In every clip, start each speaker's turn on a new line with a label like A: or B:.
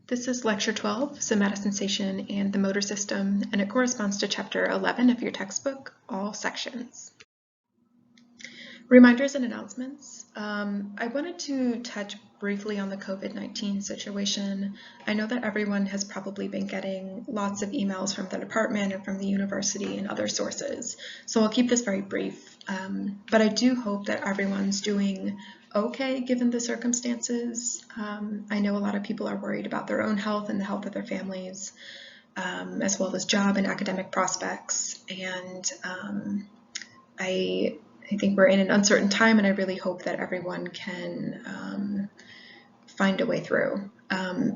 A: This is Lecture 12, Somatosensation and the Motor System, and it corresponds to Chapter 11 of your textbook, all sections. Reminders and announcements. I wanted to touch briefly on the COVID-19 situation. I know that everyone has probably been getting lots of emails from the department and from the university and other sources, so I'll keep this very brief. But I do hope that everyone's doing okay given the circumstances. I know a lot of people are worried about their own health and the health of their families, as well as job and academic prospects. And I think we're in an uncertain time, and I really hope that everyone can find a way through.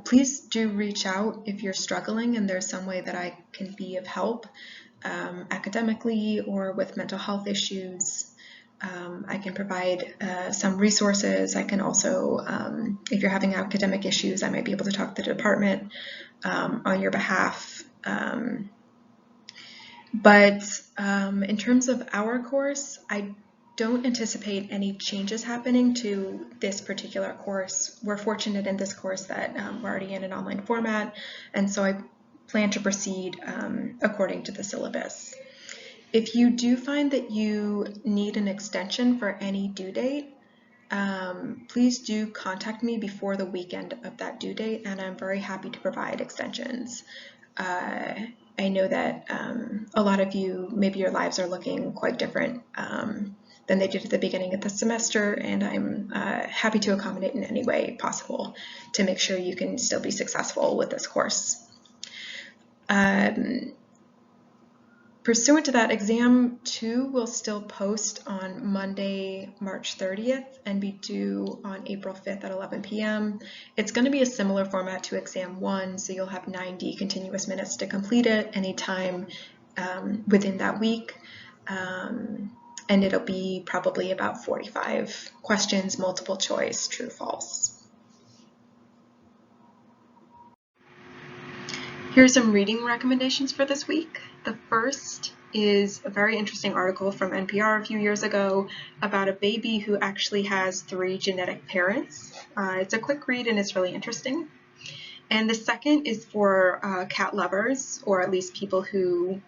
A: Please do reach out if you're struggling and there's some way that I can be of help academically or with mental health issues. I can provide some resources. I can also, if you're having academic issues, I might be able to talk to the department on your behalf. But in terms of our course, I don't anticipate any changes happening to this particular course. We're fortunate in this course that we're already in an online format, and so I plan to proceed according to the syllabus. If you do find that you need an extension for any due date, please do contact me before the weekend of that due date, and I'm very happy to provide extensions. I know that a lot of you, maybe your lives are looking quite different than they did at the beginning of the semester, and I'm happy to accommodate in any way possible to make sure you can still be successful with this course. Pursuant to that, Exam 2 will still post on Monday, March 30th and be due on April 5th at 11 p.m. It's going to be a similar format to Exam 1, so you'll have 90 continuous minutes to complete it anytime within that week. And it'll be probably about 45 questions, multiple choice, true, false. Here's some reading recommendations for this week. The first is a very interesting article from NPR a few years ago about a baby who actually has 3 genetic parents. It's a quick read and it's really interesting. And the second is for cat lovers, or at least people who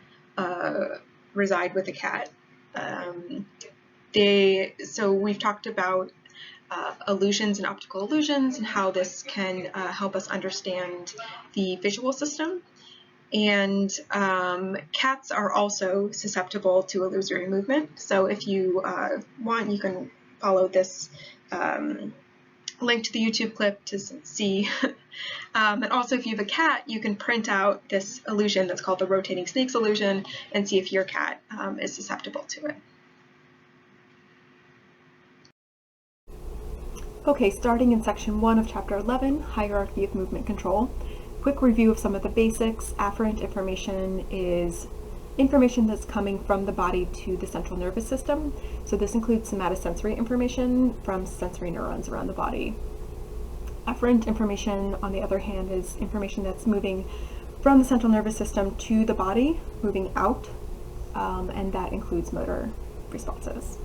A: reside with a cat. So we've talked about illusions and optical illusions and how this can help us understand the visual system. And cats are also susceptible to illusory movement. So if you want, you can follow this link to the YouTube clip to see. And also, if you have a cat, you can print out this illusion that's called the rotating snakes illusion and see if your cat is susceptible to it.
B: Okay, starting in section 1 of chapter 11, hierarchy of movement control. Quick review of some of the basics. Afferent information is information that's coming from the body to the central nervous system. So this includes somatosensory information from sensory neurons around the body. Afferent information, on the other hand, is information that's moving from the central nervous system to the body, moving out, and that includes motor responses.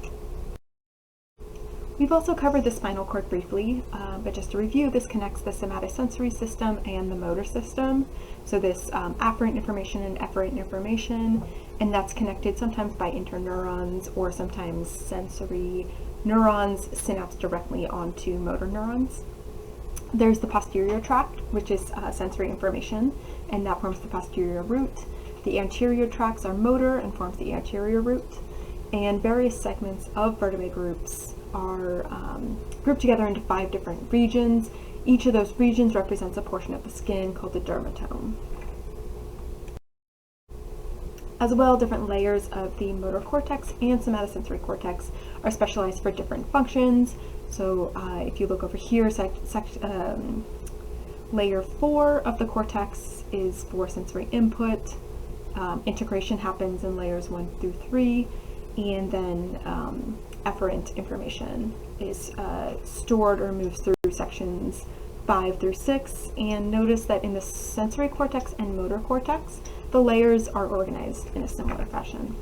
B: We've also covered the spinal cord briefly, but just to review, this connects the somatosensory system and the motor system. So this afferent information and efferent information, and that's connected sometimes by interneurons or sometimes sensory neurons synapse directly onto motor neurons. There's the posterior tract, which is sensory information, and that forms the posterior root. The anterior tracts are motor and forms the anterior root, and various segments of vertebrae groups are grouped together into 5 different regions. Each of those regions represents a portion of the skin called the dermatome. As well, different layers of the motor cortex and somatosensory cortex are specialized for different functions. So if you look over here, layer 4 of the cortex is for sensory input. Integration happens in layers 1 through 3, and then efferent information is stored or moves through sections 5 through 6. And notice that in the sensory cortex and motor cortex, the layers are organized in a similar fashion.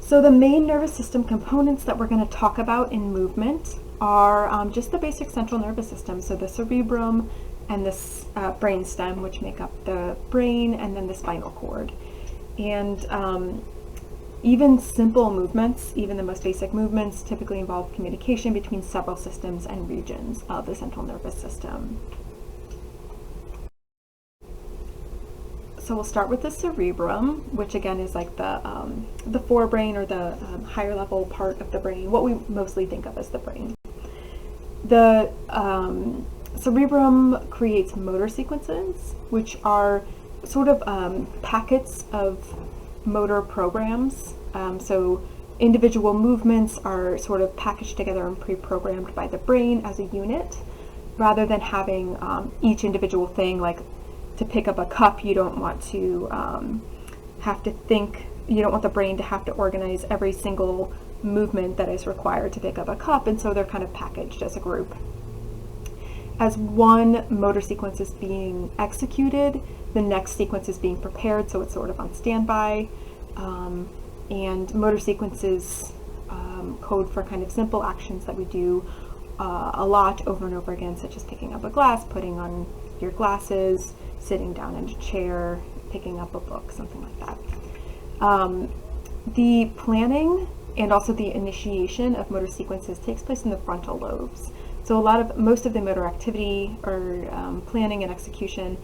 B: So the main nervous system components that we're going to talk about in movement are just the basic central nervous system, so the cerebrum and the brain stem, which make up the brain, and then the spinal cord. And even simple movements, even the most basic movements, typically involve communication between several systems and regions of the central nervous system. So we'll start with the cerebrum, which again is like the forebrain, or the higher level part of the brain, what we mostly think of as the brain. The cerebrum creates motor sequences, which are sort of packets of motor programs. So individual movements are sort of packaged together and pre-programmed by the brain as a unit, rather than having each individual thing, like to pick up a cup, you don't want to have to think, you don't want the brain to have to organize every single movement that is required to pick up a cup, and so they're kind of packaged as a group. As one motor sequence is being executed, the next sequence is being prepared, so it's sort of on standby. And motor sequences code for kind of simple actions that we do a lot over and over again, such as picking up a glass, putting on your glasses, sitting down in a chair, picking up a book, something like that. The planning and also the initiation of motor sequences takes place in the frontal lobes. So most of the motor activity, or planning and execution,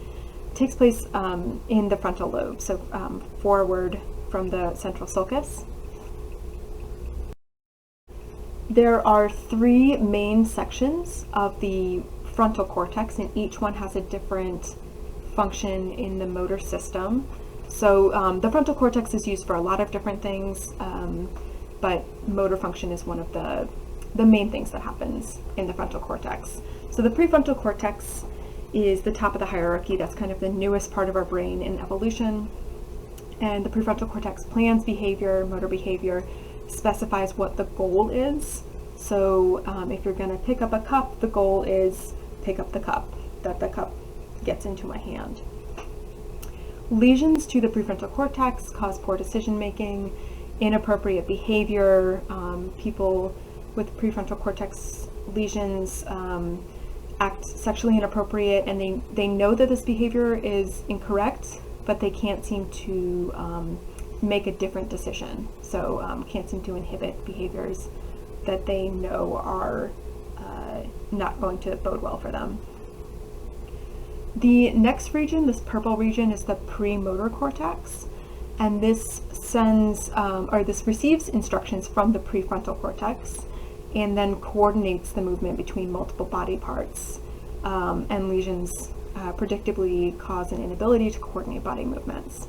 B: takes place in the frontal lobe, so forward from the central sulcus. There are 3 main sections of the frontal cortex, and each one has a different function in the motor system. So the frontal cortex is used for a lot of different things, but motor function is one of the main things that happens in the frontal cortex. So the prefrontal cortex is the top of the hierarchy. That's kind of the newest part of our brain in evolution. And the prefrontal cortex plans behavior, motor behavior, specifies what the goal is. So if you're going to pick up a cup, the goal is pick up the cup, that the cup gets into my hand. Lesions to the prefrontal cortex cause poor decision making, inappropriate behavior. People with prefrontal cortex lesions act sexually inappropriate, and they know that this behavior is incorrect, but they can't seem to make a different decision. So can't seem to inhibit behaviors that they know are not going to bode well for them. The next region, this purple region, is the premotor cortex, and this this receives instructions from the prefrontal cortex, and then coordinates the movement between multiple body parts. And lesions predictably cause an inability to coordinate body movements.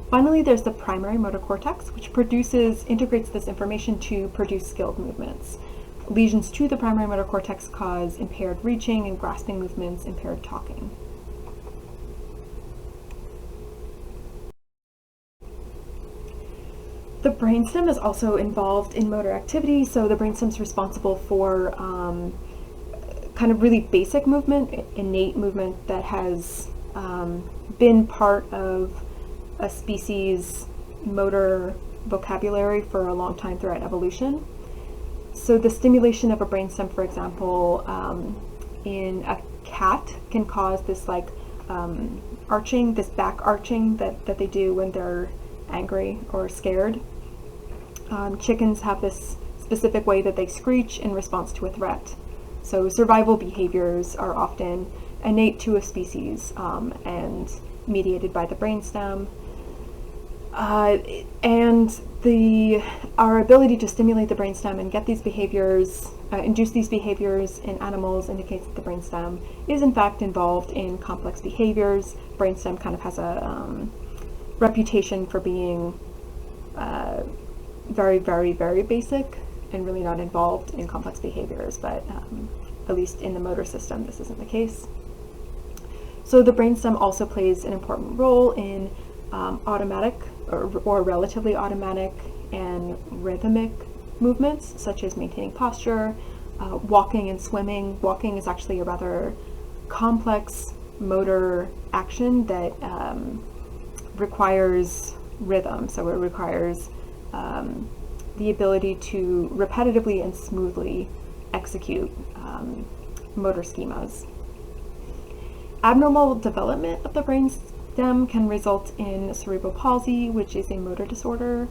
B: Finally, there's the primary motor cortex, which integrates this information to produce skilled movements. Lesions to the primary motor cortex cause impaired reaching and grasping movements, impaired talking. The brainstem is also involved in motor activity, so the brainstem is responsible for kind of really basic movement, innate movement that has been part of a species' motor vocabulary for a long time throughout evolution. So the stimulation of a brainstem, for example, in a cat can cause this arching, this back arching that they do when they're angry or scared. Chickens have this specific way that they screech in response to a threat. So survival behaviors are often innate to a species and mediated by the brainstem. And our ability to stimulate the brainstem and get these behaviors, induce these behaviors in animals, indicates that the brainstem is in fact involved in complex behaviors. Brainstem kind of has a reputation for being very, very, very basic and really not involved in complex behaviors, but at least in the motor system, this isn't the case. So the brainstem also plays an important role in automatic or relatively automatic and rhythmic movements, such as maintaining posture, walking and swimming. Walking is actually a rather complex motor action that requires rhythm, so it requires the ability to repetitively and smoothly execute motor schemas. Abnormal development of the brain stem can result in cerebral palsy, which is a motor disorder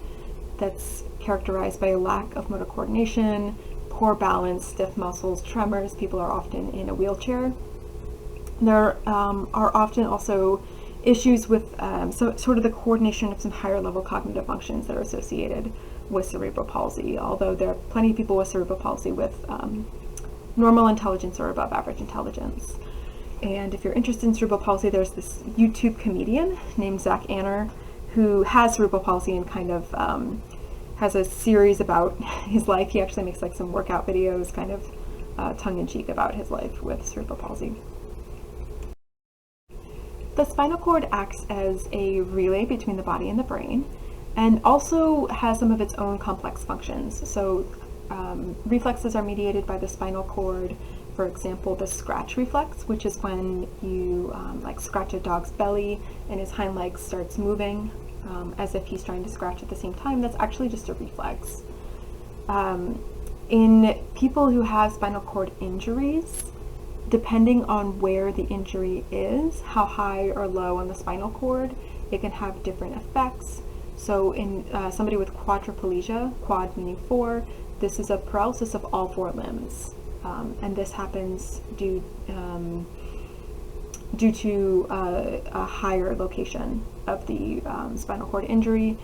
B: that's characterized by a lack of motor coordination, poor balance, stiff muscles, tremors. People are often in a wheelchair. There are often also issues with sort of the coordination of some higher level cognitive functions that are associated with cerebral palsy, although there are plenty of people with cerebral palsy with normal intelligence or above average intelligence. And if you're interested in cerebral palsy, there's this YouTube comedian named Zach Anner who has cerebral palsy and kind of has a series about his life. He actually makes like some workout videos, kind of tongue-in-cheek about his life with cerebral palsy. The spinal cord acts as a relay between the body and the brain, and also has some of its own complex functions. So reflexes are mediated by the spinal cord. For example, the scratch reflex, which is when you like scratch a dog's belly and his hind leg starts moving as if he's trying to scratch at the same time. That's actually just a reflex. In people who have spinal cord injuries, depending on where the injury is, how high or low on the spinal cord, it can have different effects. So in somebody with quadriplegia, quad meaning 4, this is a paralysis of all 4 limbs. And this happens due to a higher location of the spinal cord injury.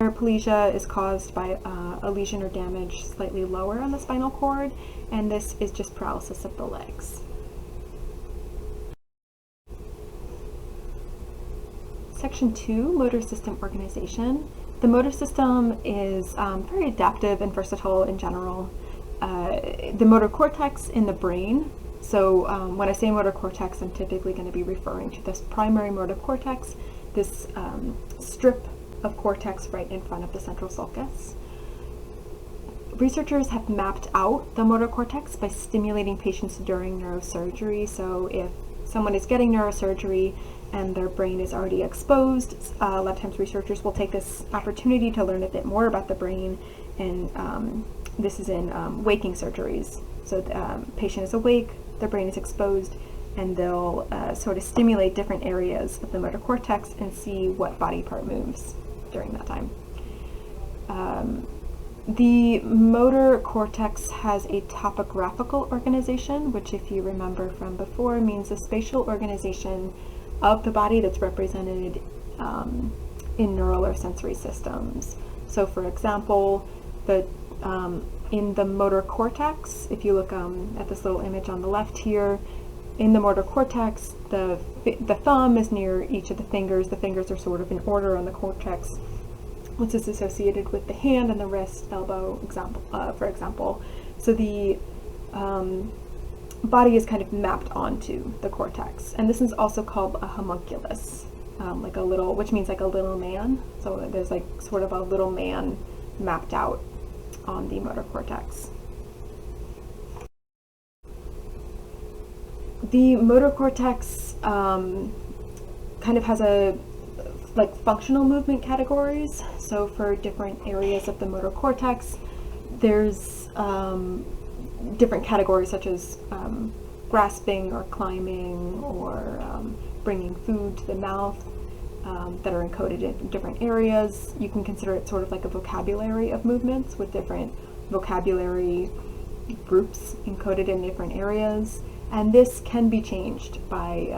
B: Paraplegia is caused by a lesion or damage slightly lower on the spinal cord, and this is just paralysis of the legs. Section 2, motor system organization. The motor system is very adaptive and versatile in general. The motor cortex in the brain, so when I say motor cortex, I'm typically going to be referring to this primary motor cortex, this strip of cortex right in front of the central sulcus. Researchers have mapped out the motor cortex by stimulating patients during neurosurgery. So if someone is getting neurosurgery and their brain is already exposed, a lot of times researchers will take this opportunity to learn a bit more about the brain, and this is in waking surgeries. So the patient is awake, their brain is exposed, and they'll sort of stimulate different areas of the motor cortex and see what body part moves during that time. The motor cortex has a topographical organization, which, if you remember from before, means a spatial organization of the body that's represented in neural or sensory systems. So for example, in the motor cortex, if you look at this little image on the left here, in the motor cortex, the thumb is near each of the fingers. The fingers are sort of in order on the cortex, which is associated with the hand and the wrist, elbow, for example. So the body is kind of mapped onto the cortex, and this is also called a homunculus, like a little, which means like a little man. So there's like sort of a little man mapped out on the motor cortex. The motor cortex kind of has like functional movement categories. So for different areas of the motor cortex, there's different categories such as grasping or climbing or bringing food to the mouth that are encoded in different areas. You can consider it sort of like a vocabulary of movements with different vocabulary groups encoded in different areas. And this can be changed by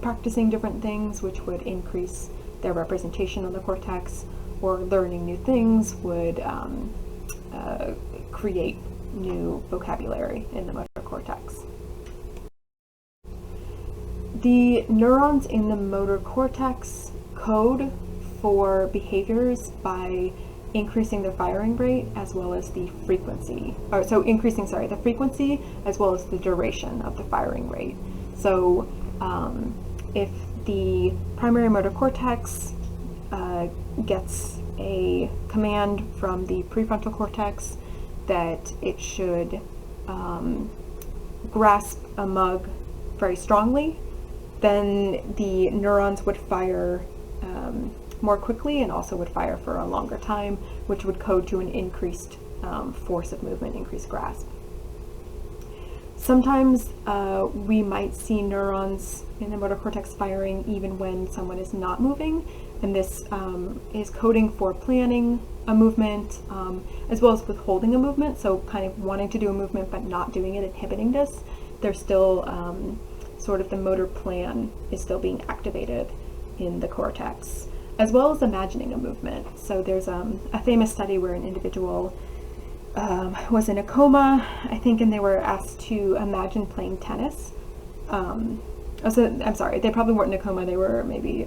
B: practicing different things, which would increase their representation on the cortex, or learning new things would create new vocabulary in the motor cortex. The neurons in the motor cortex code for behaviors by increasing their firing rate as well as the frequency, the frequency as well as the duration of the firing rate. So if the primary motor cortex gets a command from the prefrontal cortex that it should grasp a mug very strongly, then the neurons would fire more quickly and also would fire for a longer time, which would code to an increased force of movement, increased grasp. Sometimes we might see neurons in the motor cortex firing even when someone is not moving, and this is coding for planning a movement as well as withholding a movement, so kind of wanting to do a movement but not doing it, inhibiting this. There's still sort of the motor plan is still being activated in the cortex, as well as imagining a movement. So there's a famous study where an individual was in a coma, I think, and they were asked to imagine playing tennis. I'm sorry, they probably weren't in a coma, they were maybe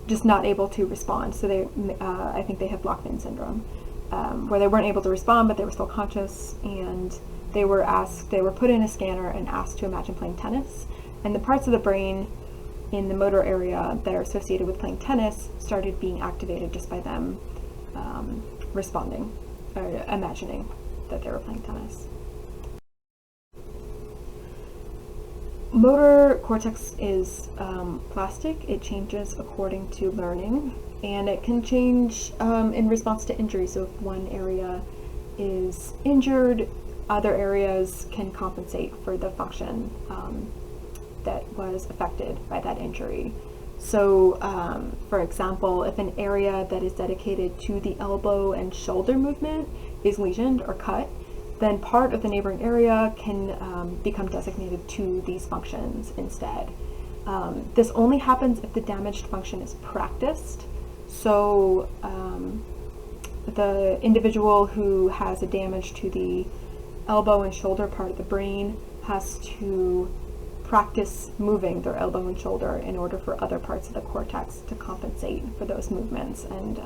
B: just not able to respond. So I think they had Blockman syndrome, where they weren't able to respond, but they were still conscious, and they were put in a scanner and asked to imagine playing tennis. And the parts of the brain in the motor area that are associated with playing tennis started being activated just by them responding, or imagining that they were playing tennis. Motor cortex is plastic. It changes according to learning, and it can change in response to injury. So if one area is injured, other areas can compensate for the function that was affected by that injury. So, for example, if an area that is dedicated to the elbow and shoulder movement is lesioned or cut, then part of the neighboring area can become designated to these functions instead. This only happens if the damaged function is practiced. So the individual who has a damage to the elbow and shoulder part of the brain has to practice moving their elbow and shoulder in order for other parts of the cortex to compensate for those movements and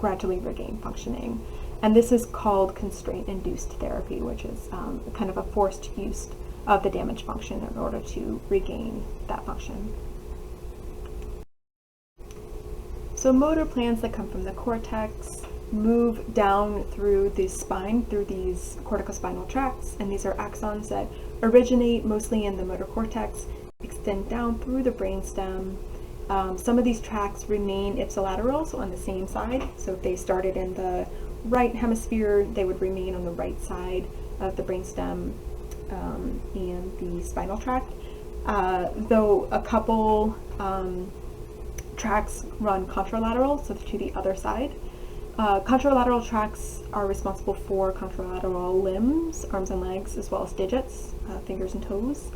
B: gradually regain functioning. And this is called constraint-induced therapy, which is kind of a forced use of the damaged function in order to regain that function. So motor plans that come from the cortex move down through the spine, through these corticospinal tracts, and these are axons that originate mostly in the motor cortex, extend down through the brainstem. Some of these tracts remain ipsilateral, so on the same side. So if they started in the right hemisphere, they would remain on the right side of the brainstem and the spinal tract. Though a couple tracts run contralateral, so to the other side. Contralateral tracts are responsible for contralateral limbs, arms and legs, as well as digits, fingers and toes.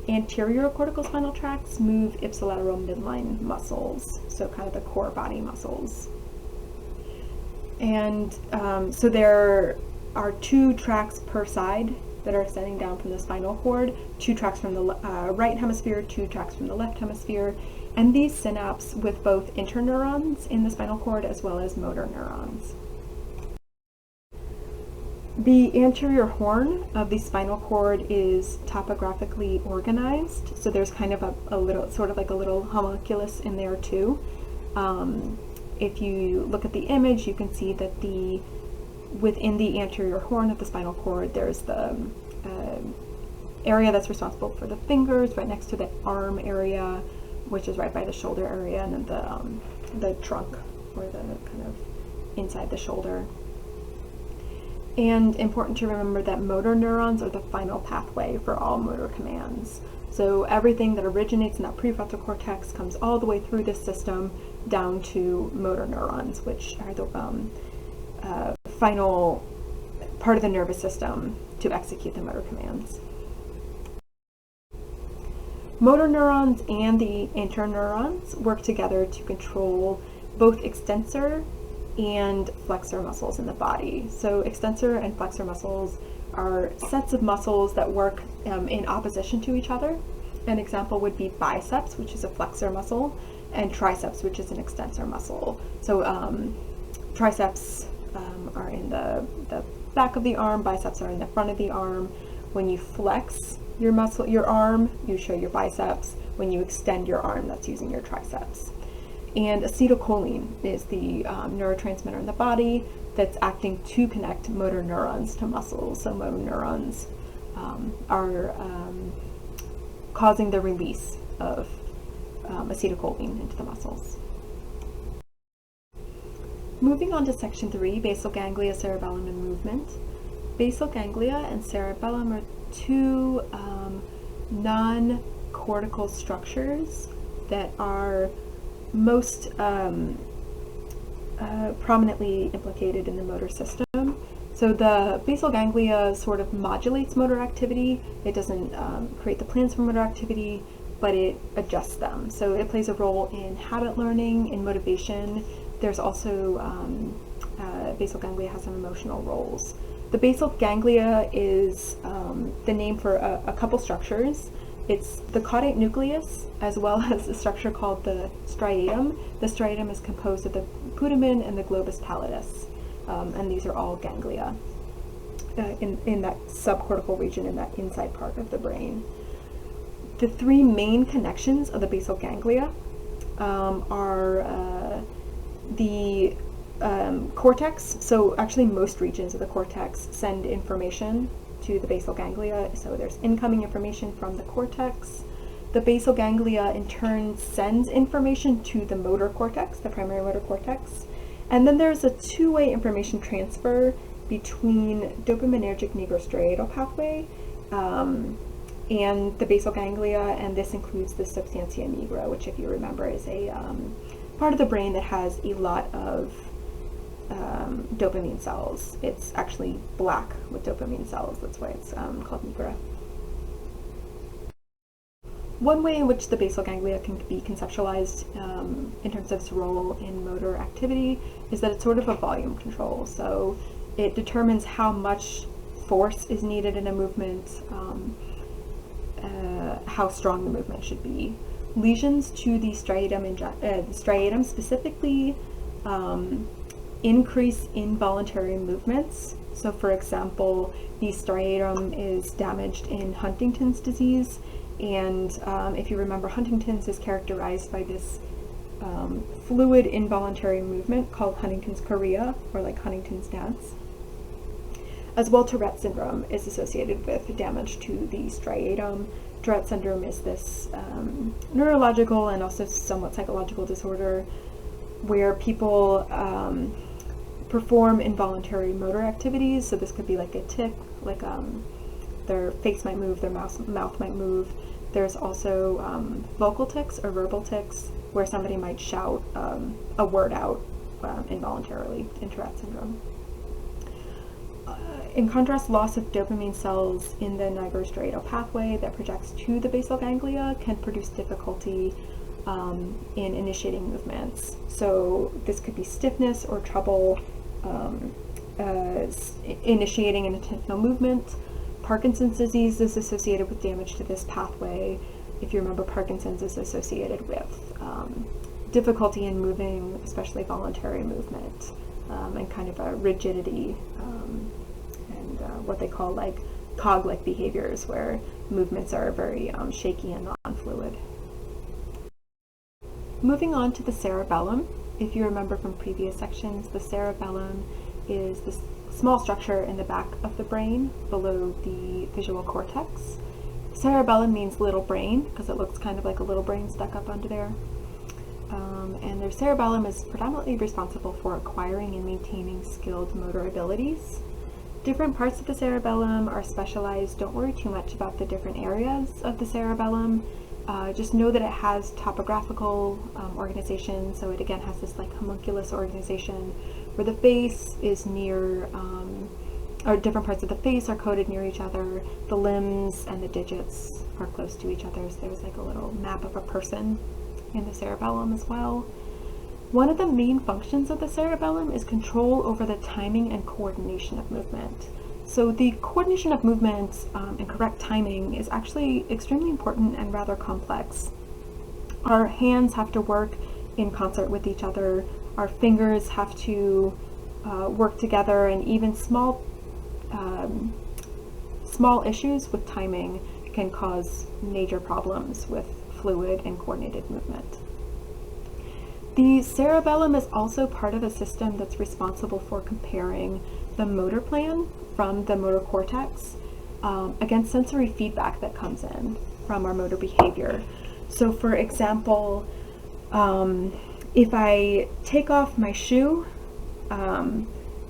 B: Anterior corticospinal tracts move ipsilateral midline muscles, so kind of the core body muscles. And so there are 2 tracts per side that are extending down from the spinal cord, 2 tracts from the right hemisphere, 2 tracts from the left hemisphere, and these synapse with both interneurons in the spinal cord as well as motor neurons. The anterior horn of the spinal cord is topographically organized, so there's kind of a little, sort of like a little homunculus in there too. If you look at the image, you can see that within the anterior horn of the spinal cord, there's the area that's responsible for the fingers, right next to the arm area, which is right by the shoulder area, and then the trunk, or the kind of inside the shoulder. And important to remember that motor neurons are the final pathway for all motor commands. So everything that originates in that prefrontal cortex comes all the way through this system down to motor neurons, which are the final part of the nervous system to execute the motor commands. Motor neurons and the interneurons work together to control both extensor and flexor muscles in the body. So extensor and flexor muscles are sets of muscles that work in opposition to each other. An example would be biceps, which is a flexor muscle, and triceps, which is an extensor muscle. So triceps are in the back of the arm, biceps are in the front of the arm. When you flex your arm, you show your biceps. When you extend your arm, that's using your triceps. And acetylcholine is the neurotransmitter in the body that's acting to connect motor neurons to muscles. So motor neurons are causing the release of acetylcholine into the muscles. Moving on to section 3, basal ganglia, cerebellum, and movement. basal ganglia and cerebellum are two non-cortical structures that are most prominently implicated in the motor system. So the basal ganglia sort of modulates motor activity. It doesn't create the plans for motor activity, but it adjusts them. So it plays a role in habit learning, in motivation. There's also basal ganglia has some emotional roles. The basal ganglia is the name for a couple structures. It's the caudate nucleus, as well as a structure called the striatum. The striatum is composed of the putamen and the globus pallidus, and these are all ganglia in that subcortical region, in that inside part of the brain. The three main connections of the basal ganglia are the cortex. So actually most regions of the cortex send information to the basal ganglia. So there's incoming information from the cortex. The basal ganglia in turn sends information to the motor cortex, the primary motor cortex. And then there's a two-way information transfer between dopaminergic nigrostriatal pathway and the basal ganglia, and this includes the substantia nigra, which, if you remember, is a part of the brain that has a lot of dopamine cells. It's actually black with dopamine cells. That's why it's called nigra. One way in which the basal ganglia can be conceptualized in terms of its role in motor activity is that it's sort of a volume control. So it determines how much force is needed in a movement, how strong the movement should be. Lesions to the striatum specifically increase involuntary movements. So for example, the striatum is damaged in Huntington's disease, and if you remember, Huntington's is characterized by this fluid involuntary movement called Huntington's chorea, or like Huntington's dance. As well, Tourette syndrome is associated with damage to the striatum. Tourette syndrome is this neurological and also somewhat psychological disorder where people perform involuntary motor activities. So this could be like a tic, like their face might move, their mouth might move. There's also vocal tics or verbal tics, where somebody might shout a word out involuntarily in Tourette syndrome. In contrast, loss of dopamine cells in the nigrostriatal pathway that projects to the basal ganglia can produce difficulty in initiating movements. So this could be stiffness or trouble initiating an intentional movement. Parkinson's disease is associated with damage to this pathway. If you remember, Parkinson's is associated with difficulty in moving, especially voluntary movement, and kind of a rigidity and what they call like cog-like behaviors, where movements are very shaky and non-fluid. Moving on to the cerebellum. If you remember from previous sections, the cerebellum is this small structure in the back of the brain below the visual cortex. Cerebellum means little brain because it looks kind of like a little brain stuck up under there. And their cerebellum is predominantly responsible for acquiring and maintaining skilled motor abilities. Different parts of the cerebellum are specialized. Don't worry too much about the different areas of the cerebellum. Just know that it has topographical organization. So it again has this like homunculus organization where the face is near, or different parts of the face are coated near each other. The limbs and the digits are close to each other. So there's like a little map of a person in the cerebellum as well. One of the main functions of the cerebellum is control over the timing and coordination of movement. So the coordination of movement and correct timing is actually extremely important and rather complex. Our hands have to work in concert with each other. Our fingers have to work together, and even small issues with timing can cause major problems with fluid and coordinated movement. The cerebellum is also part of a system that's responsible for comparing the motor plan from the motor cortex against sensory feedback that comes in from our motor behavior. So for example, if I take off my shoe and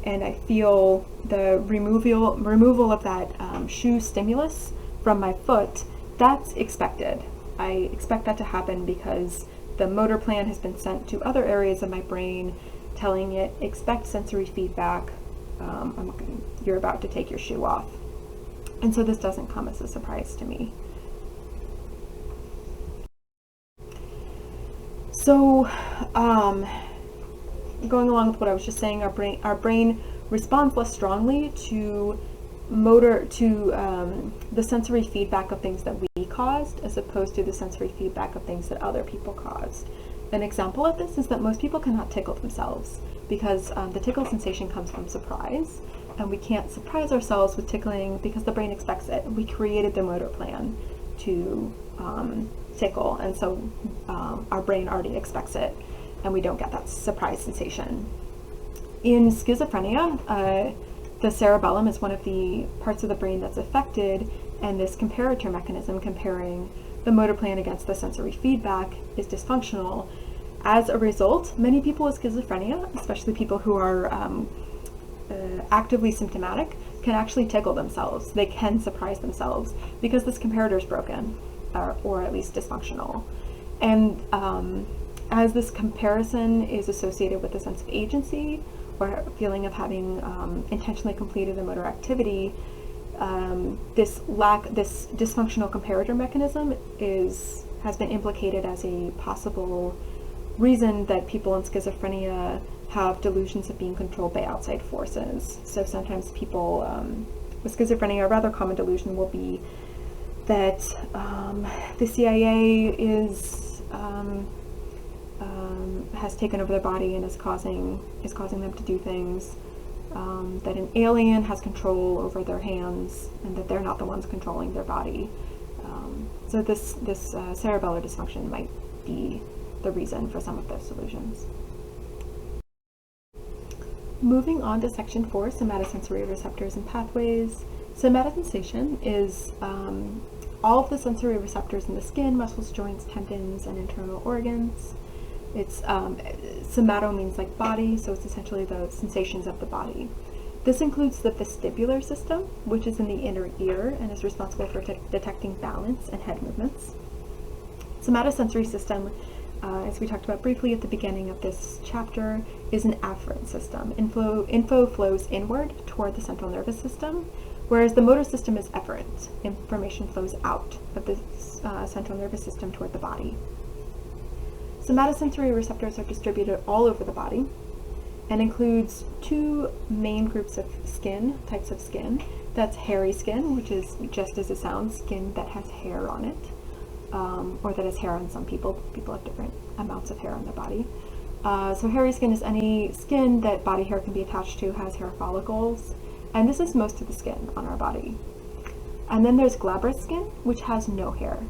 B: and I feel the removal of that shoe stimulus from my foot, that's expected. I expect that to happen because the motor plan has been sent to other areas of my brain, telling it, expect sensory feedback, you're about to take your shoe off. And so this doesn't come as a surprise to me. So, going along with what I was just saying, our brain responds less strongly to the sensory feedback of things that we caused, as opposed to the sensory feedback of things that other people caused. An example of this is that most people cannot tickle themselves because the tickle sensation comes from surprise, and we can't surprise ourselves with tickling because the brain expects it. We created the motor plan to tickle, and so our brain already expects it, and we don't get that surprise sensation. In schizophrenia, the cerebellum is one of the parts of the brain that's affected, and this comparator mechanism comparing the motor plan against the sensory feedback is dysfunctional. As a result, many people with schizophrenia, especially people who are actively symptomatic, can actually tickle themselves. They can surprise themselves because this comparator is broken, or at least dysfunctional. And as this comparison is associated with a sense of agency or a feeling of having intentionally completed a motor activity, this dysfunctional comparator mechanism has been implicated as a possible reason that people in schizophrenia have delusions of being controlled by outside forces. So sometimes people with schizophrenia, a rather common delusion will be that the CIA has taken over their body and is causing them to do things, that an alien has control over their hands and that they're not the ones controlling their body. So this cerebellar dysfunction might be the reason for some of those delusions. Moving on to section 4, somatosensory receptors and pathways. Somatosensation is all of the sensory receptors in the skin, muscles, joints, tendons, and internal organs. It's somato means like body, so it's essentially the sensations of the body. This includes the vestibular system, which is in the inner ear and is responsible for detecting balance and head movements. Somatosensory system, as we talked about briefly at the beginning of this chapter, is an afferent system. Info flows inward toward the central nervous system, whereas the motor system is efferent. Information flows out of the central nervous system toward the body. Somatosensory receptors are distributed all over the body and includes two main groups of types of skin. That's hairy skin, which is just as it sounds, skin that has hair on it, or that has hair on some people. People have different amounts of hair on their body. So hairy skin is any skin that body hair can be attached to, has hair follicles, and this is most of the skin on our body. And then there's glabrous skin, which has no hair.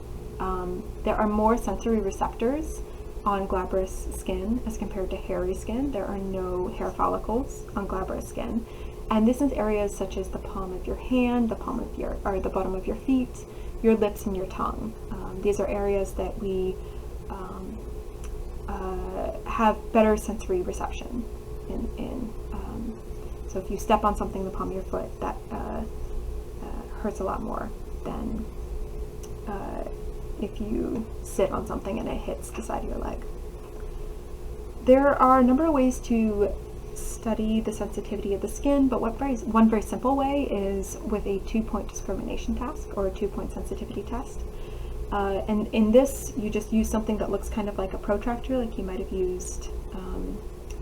B: There are more sensory receptors on glabrous skin as compared to hairy skin. There are no hair follicles on glabrous skin. And this is areas such as the palm of your hand, the bottom of your feet, your lips, and your tongue. These are areas that we have better sensory reception in. So if you step on something in the palm of your foot, that hurts a lot more than if you sit on something and it hits the side of your leg. There are a number of ways to study the sensitivity of the skin, but one very simple way is with a 2-point discrimination task or a 2-point sensitivity test. And in this, you just use something that looks kind of like a protractor, like you might have used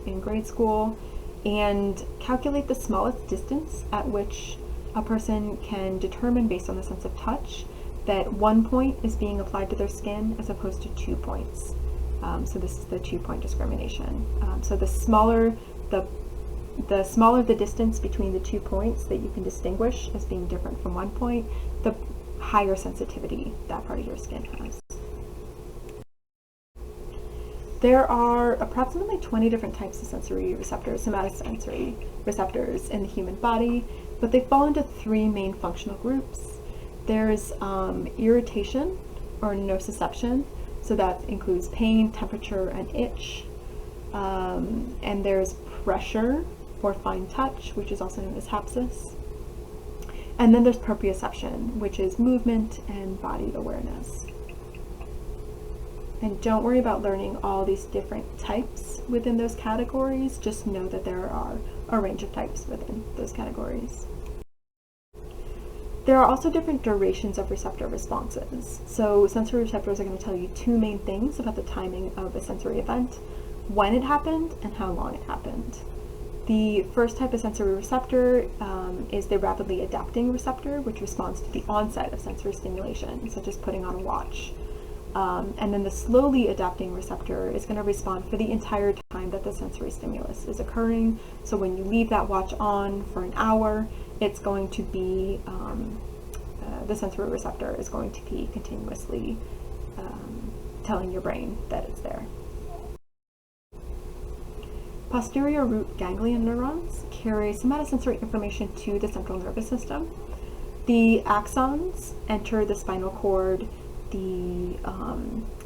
B: in grade school, and calculate the smallest distance at which a person can determine, based on the sense of touch, that 1 point is being applied to their skin as opposed to 2 points. So this is the 2-point discrimination. So the smaller the distance between the 2 points that you can distinguish as being different from 1 point, the higher sensitivity that part of your skin has. There are approximately 20 different types of sensory receptors, somatosensory receptors in the human body, but they fall into 3 main functional groups. There's irritation or nociception, so that includes pain, temperature, and itch. And there's pressure for fine touch, which is also known as hapsis. And then there's proprioception, which is movement and body awareness. And don't worry about learning all these different types within those categories, just know that there are a range of types within those categories. There are also different durations of receptor responses. So sensory receptors are going to tell you two main things about the timing of a sensory event: when it happened and how long it happened. The first type of sensory receptor is the rapidly adapting receptor, which responds to the onset of sensory stimulation, such as putting on a watch. And then the slowly adapting receptor is going to respond for the entire time that the sensory stimulus is occurring. So when you leave that watch on for an hour, it's going to be, the sensory receptor is going to be continuously telling your brain that it's there. Posterior root ganglion neurons carry somatosensory information to the central nervous system. The axons enter the spinal cord. The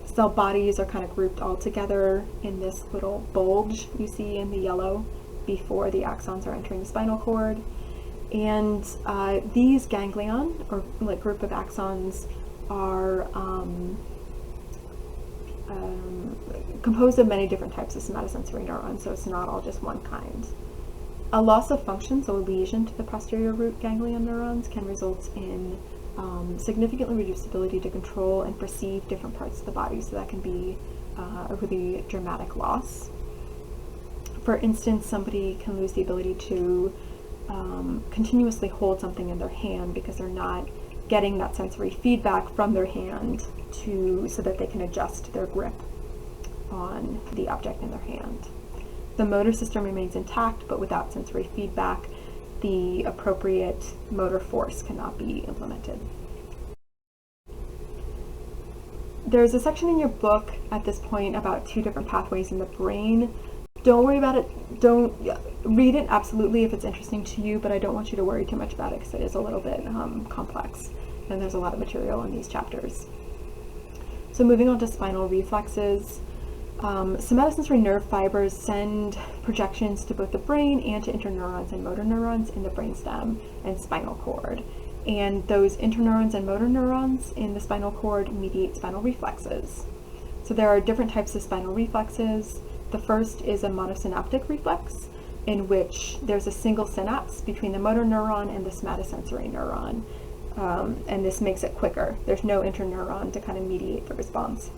B: cell bodies are kind of grouped all together in this little bulge you see in the yellow before the axons are entering the spinal cord. And these ganglion, or like group of axons, are composed of many different types of somatosensory neurons, so it's not all just one kind. A loss of function, so a lesion to the posterior root ganglion neurons, can result in significantly reduced ability to control and perceive different parts of the body, so that can be a really dramatic loss. For instance, somebody can lose the ability to continuously hold something in their hand because they're not getting that sensory feedback from their hand so that they can adjust their grip on the object in their hand. The motor system remains intact, but without sensory feedback, the appropriate motor force cannot be implemented. There's a section in your book at this point about two different pathways in the brain. Don't worry about it. Don't read it absolutely if it's interesting to you, but I don't want you to worry too much about it because it is a little bit complex, and there's a lot of material in these chapters. So moving on to spinal reflexes. Somatosensory nerve fibers send projections to both the brain and to interneurons and motor neurons in the brainstem and spinal cord. And those interneurons and motor neurons in the spinal cord mediate spinal reflexes. So there are different types of spinal reflexes. The first is a monosynaptic reflex, in which there's a single synapse between the motor neuron and the somatosensory neuron. And this makes it quicker. There's no interneuron to kind of mediate the response.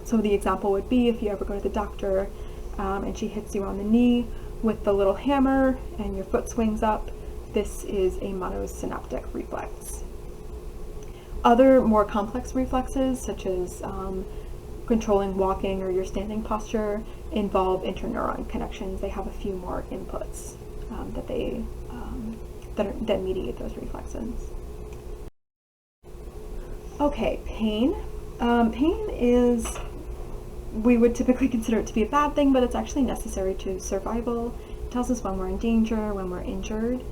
B: So the example would be if you ever go to the doctor and she hits you on the knee with the little hammer and your foot swings up, this is a monosynaptic reflex. Other more complex reflexes, such as controlling walking or your standing posture, involve interneuron connections. They have a few more inputs that mediate those reflexes. Okay, pain. Pain is, we would typically consider it to be a bad thing, but it's actually necessary to survival. It tells us when we're in danger, when we're injured.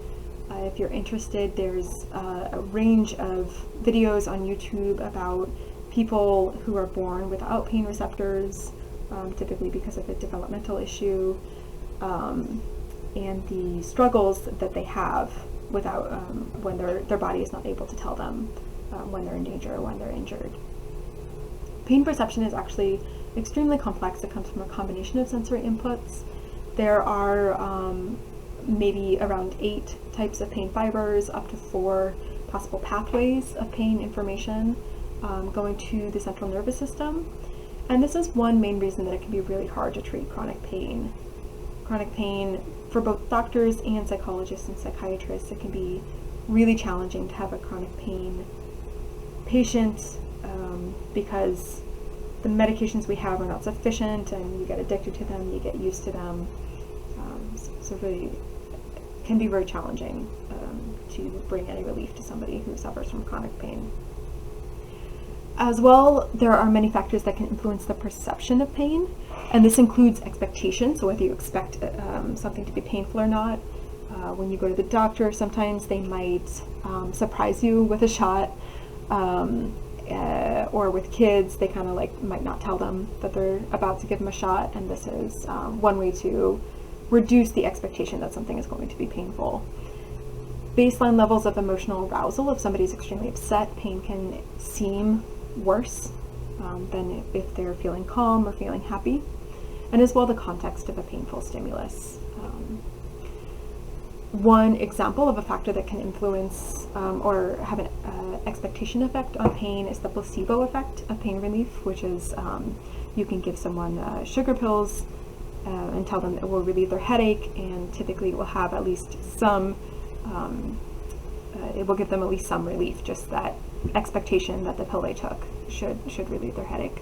B: If you're interested, there's a range of videos on YouTube about people who are born without pain receptors, typically because of a developmental issue, and the struggles that they have without when their body is not able to tell them when they're in danger or when they're injured. Pain perception is actually extremely complex. It comes from a combination of sensory inputs. There are maybe around 8 types of pain fibers, up to 4 possible pathways of pain information going to the central nervous system. And this is one main reason that it can be really hard to treat chronic pain. Chronic pain, for both doctors and psychologists and psychiatrists, it can be really challenging to have a chronic pain patient because the medications we have are not sufficient, and you get addicted to them, you get used to them. So really can be very challenging to bring any relief to somebody who suffers from chronic pain. As well, there are many factors that can influence the perception of pain, and this includes expectation, so whether you expect something to be painful or not. When you go to the doctor, sometimes they might surprise you with a shot, or with kids, they kind of might not tell them that they're about to give them a shot, and this is one way to reduce the expectation that something is going to be painful. Baseline levels of emotional arousal, if somebody's extremely upset, pain can seem worse than if they're feeling calm or feeling happy, and as well the context of a painful stimulus. One example of a factor that can influence or have an expectation effect on pain is the placebo effect of pain relief, which is you can give someone sugar pills and tell them it will relieve their headache, and typically it will have at least some, it will give them at least some relief, just that expectation that the pill they took should relieve their headache.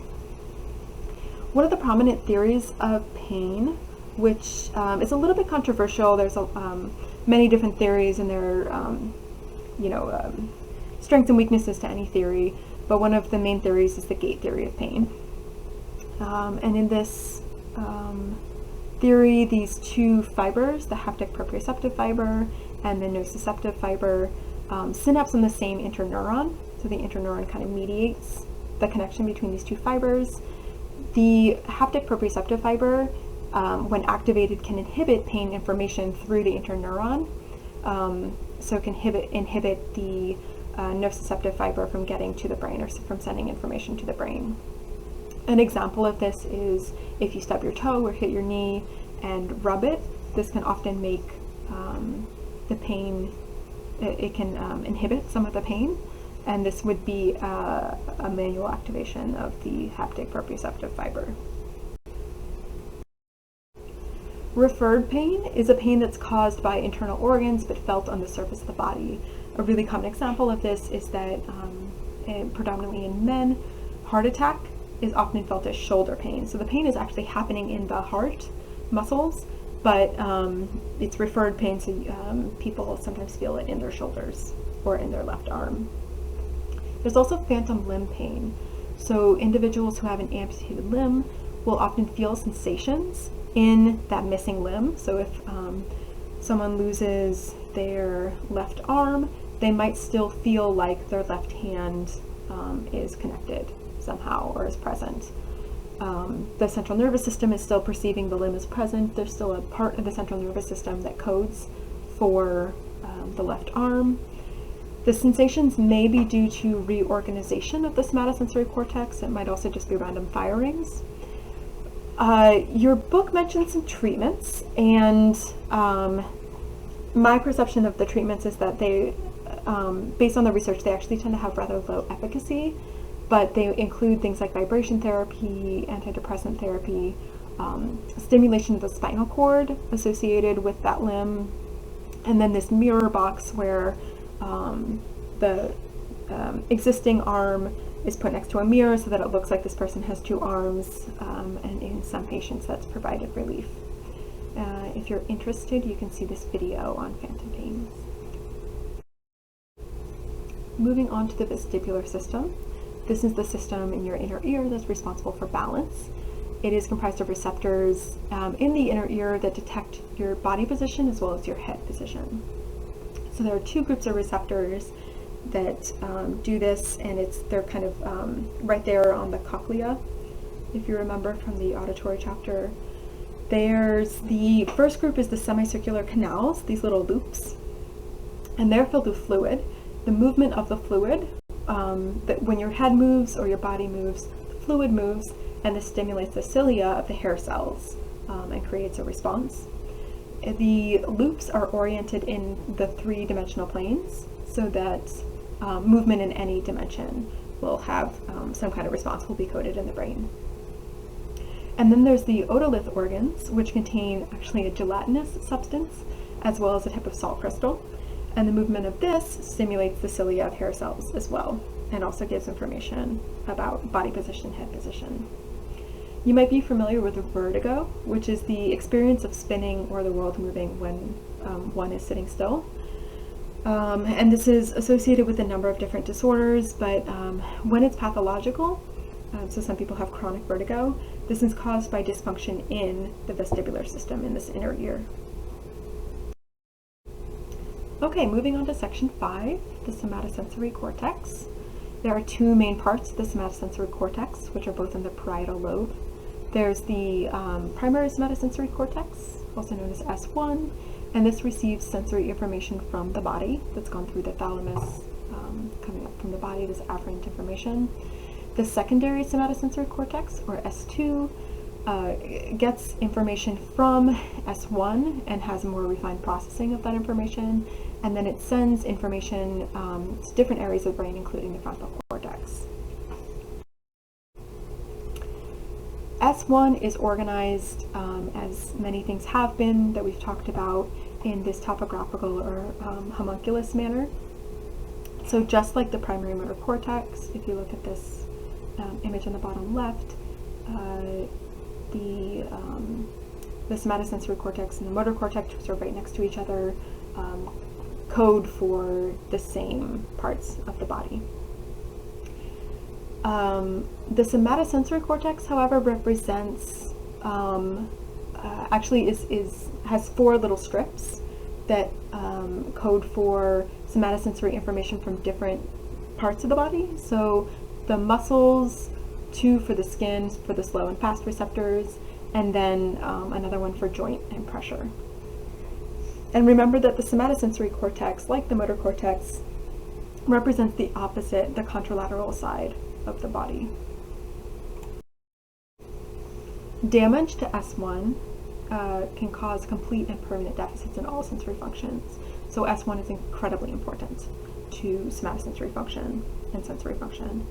B: One of the prominent theories of pain, which is a little bit controversial, there's many different theories, and there are strengths and weaknesses to any theory, but one of the main theories is the gate theory of pain. And in this theory, these two fibers, the haptic proprioceptive fiber and the nociceptive fiber, synapse on the same interneuron, so the interneuron kind of mediates the connection between these two fibers. The haptic proprioceptive fiber, when activated, can inhibit pain information through the interneuron, so it can inhibit the nociceptive fiber from getting to the brain or from sending information to the brain. An example of this is if you stub your toe or hit your knee and rub it, this can often make the pain, it can inhibit some of the pain, and this would be a manual activation of the haptic proprioceptive fiber. Referred pain is a pain that's caused by internal organs but felt on the surface of the body. A really common example of this is that predominantly in men, heart attack is often felt as shoulder pain. So the pain is actually happening in the heart muscles, but it's referred pain, so people sometimes feel it in their shoulders or in their left arm. There's also phantom limb pain. So individuals who have an amputated limb will often feel sensations in that missing limb. So if someone loses their left arm, they might still feel like their left hand is connected somehow or is present. The central nervous system is still perceiving the limb as present. There's still a part of the central nervous system that codes for the left arm. The sensations may be due to reorganization of the somatosensory cortex. It might also just be random firings. Your book mentioned some treatments, and my perception of the treatments is that they, based on the research, they actually tend to have rather low efficacy, but they include things like vibration therapy, antidepressant therapy, stimulation of the spinal cord associated with that limb, and then this mirror box where the existing arm is put next to a mirror so that it looks like this person has two arms, and in some patients that's provided relief. If you're interested, you can see this video on phantom pain. Moving on to the vestibular system. This is the system in your inner ear that's responsible for balance. It is comprised of receptors in the inner ear that detect your body position as well as your head position. So there are two groups of receptors that do this, and they're kind of right there on the cochlea, if you remember from the auditory chapter. There's the first group is the semicircular canals, these little loops, and they're filled with fluid. The movement of the fluid, that when your head moves or your body moves, the fluid moves, and this stimulates the cilia of the hair cells and creates a response. The loops are oriented in the three-dimensional planes, so that movement in any dimension will have some kind of response, will be coded in the brain. And then there's the otolith organs, which contain actually a gelatinous substance as well as a type of salt crystal. And the movement of this stimulates the cilia of hair cells as well, and also gives information about body position, head position. You might be familiar with vertigo, which is the experience of spinning or the world moving when one is sitting still. And this is associated with a number of different disorders, but when it's pathological, so some people have chronic vertigo, this is caused by dysfunction in the vestibular system in this inner ear. Okay, moving on to section 5, the somatosensory cortex. There are two main parts of the somatosensory cortex, which are both in the parietal lobe. There's the primary somatosensory cortex, also known as S1, and this receives sensory information from the body that's gone through the thalamus, coming up from the body, this afferent information. The secondary somatosensory cortex, or S2, gets information from S1 and has more refined processing of that information, and then it sends information to different areas of the brain, including the frontal cortex. S1 is organized, as many things have been that we've talked about, in this topographical or homunculus manner. So just like the primary motor cortex, if you look at this image on the bottom left, the somatosensory cortex and the motor cortex, which are right next to each other, code for the same parts of the body. The somatosensory cortex, however, represents, actually has 4 little strips that code for somatosensory information from different parts of the body. So the muscles, 2 for the skin, for the slow and fast receptors, and then another one for joint and pressure. And remember that the somatosensory cortex, like the motor cortex, represents the opposite, the contralateral side of the body. Damage to S1 can cause complete and permanent deficits in all sensory functions. So S1 is incredibly important to somatosensory function and sensory function.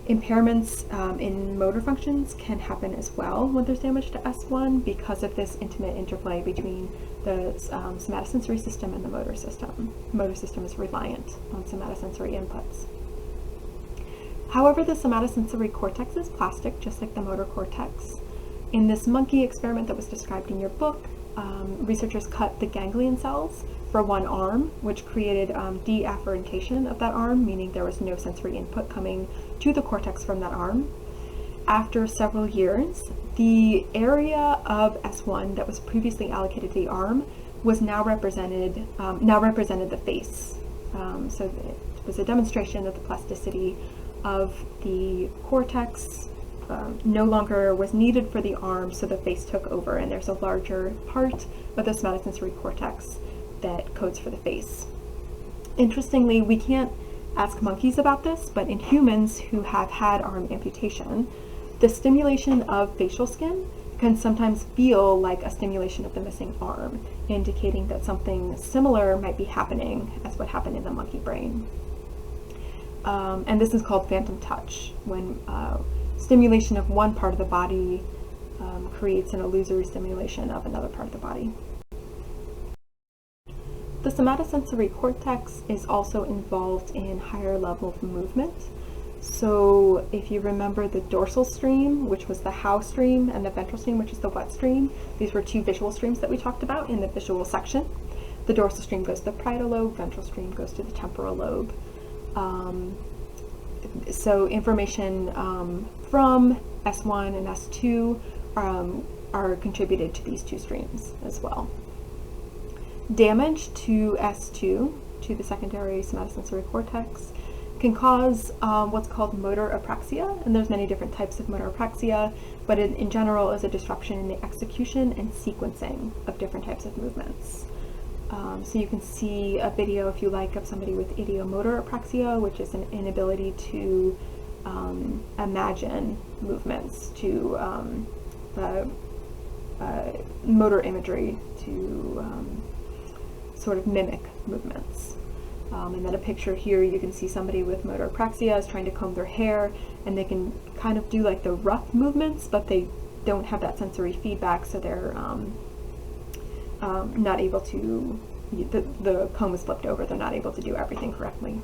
B: Impairments in motor functions can happen as well when there's damage to S1 because of this intimate interplay between the somatosensory system and the motor system. The motor system is reliant on somatosensory inputs. However, the somatosensory cortex is plastic, just like the motor cortex. In this monkey experiment that was described in your book, researchers cut the ganglion cells for one arm, which created deafferentation of that arm, meaning there was no sensory input coming to the cortex from that arm. After several years, the area of S1 that was previously allocated to the arm was now represented the face. So it was a demonstration of the plasticity of the cortex no longer was needed for the arm, so the face took over, and there's a larger part of the somatosensory cortex that codes for the face. Interestingly, we can't ask monkeys about this, but in humans who have had arm amputation, the stimulation of facial skin can sometimes feel like a stimulation of the missing arm, indicating that something similar might be happening as what happened in the monkey brain. And this is called phantom touch, when stimulation of one part of the body creates an illusory stimulation of another part of the body. The somatosensory cortex is also involved in higher level of movement. So if you remember the dorsal stream, which was the how stream, and the ventral stream, which is the what stream, these were 2 visual streams that we talked about in the visual section. The dorsal stream goes to the parietal lobe, ventral stream goes to the temporal lobe. So information from S1 and S2 are contributed to these 2 streams as well. Damage to S2, to the secondary somatosensory cortex, can cause what's called motor apraxia, and there's many different types of motor apraxia, but in general is a disruption in the execution and sequencing of different types of movements. So you can see a video, if you like, of somebody with ideomotor apraxia, which is an inability to imagine movements, to motor imagery, to sort of mimic movements. And then a picture here, you can see somebody with motor apraxia is trying to comb their hair, and they can kind of do like the rough movements, but they don't have that sensory feedback, so they're not able to, the comb is flipped over, they're not able to do everything correctly.